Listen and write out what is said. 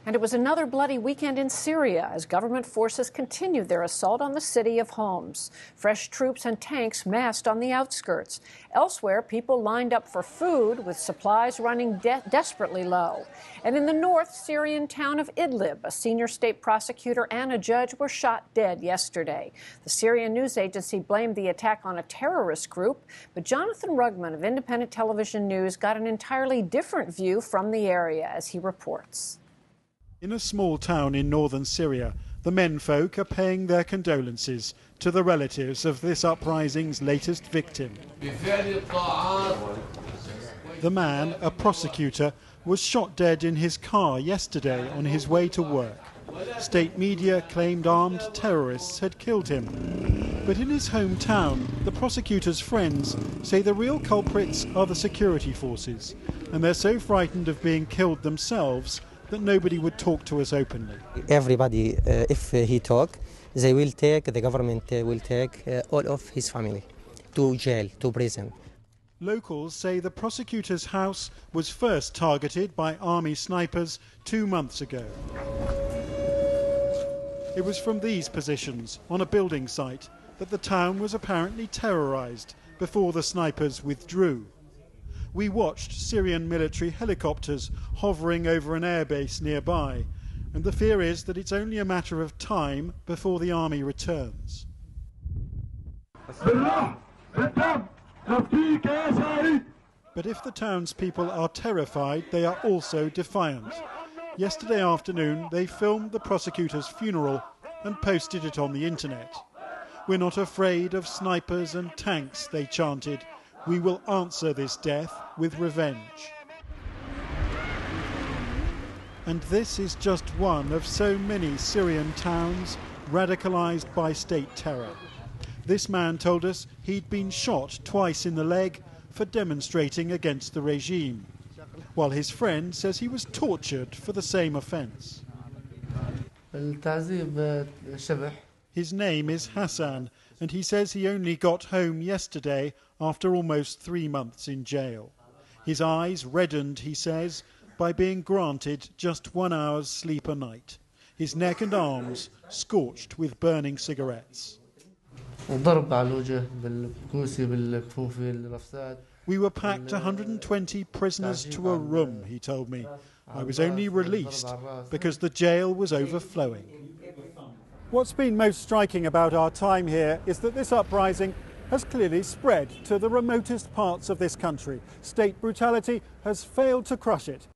And it was another bloody weekend in Syria as government forces continued their assault on the city of Homs. Fresh troops and tanks massed on the outskirts. Elsewhere, people lined up for food, with supplies running desperately low. And in the north Syrian town of Idlib, a senior state prosecutor and a judge were shot dead yesterday. The Syrian news agency blamed the attack on a terrorist group, but Jonathan Rugman of Independent Television News got an entirely different view from the area as he reports. In a small town in northern Syria, the menfolk are paying their condolences to the relatives of this uprising's latest victim. The man, a prosecutor, was shot dead in his car yesterday on his way to work. State media claimed armed terrorists had killed him. But in his hometown, the prosecutor's friends say the real culprits are the security forces, and they're so frightened of being killed themselves that nobody would talk to us openly. Everybody, if he talk, the government will take all of his family to jail, to prison. Locals say the prosecutor's house was first targeted by army snipers 2 months ago. It was from these positions, on a building site, that the town was apparently terrorized before the snipers withdrew. We watched Syrian military helicopters hovering over an airbase nearby, and the fear is that it's only a matter of time before the army returns. But if the townspeople are terrified, they are also defiant. Yesterday afternoon, they filmed the prosecutor's funeral and posted it on the internet. "We're not afraid of snipers and tanks," they chanted. "We will answer this death with revenge." And this is just one of so many Syrian towns radicalized by state terror. This man told us he'd been shot twice in the leg for demonstrating against the regime, while his friend says he was tortured for the same offence. His name is Hassan, and he says he only got home yesterday after almost 3 months in jail. His eyes reddened, he says, by being granted just 1 hour's sleep a night. His neck and arms scorched with burning cigarettes. We were packed 120 prisoners to a room, he told me. I was only released because the jail was overflowing. What's been most striking about our time here is that this uprising has clearly spread to the remotest parts of this country. State brutality has failed to crush it,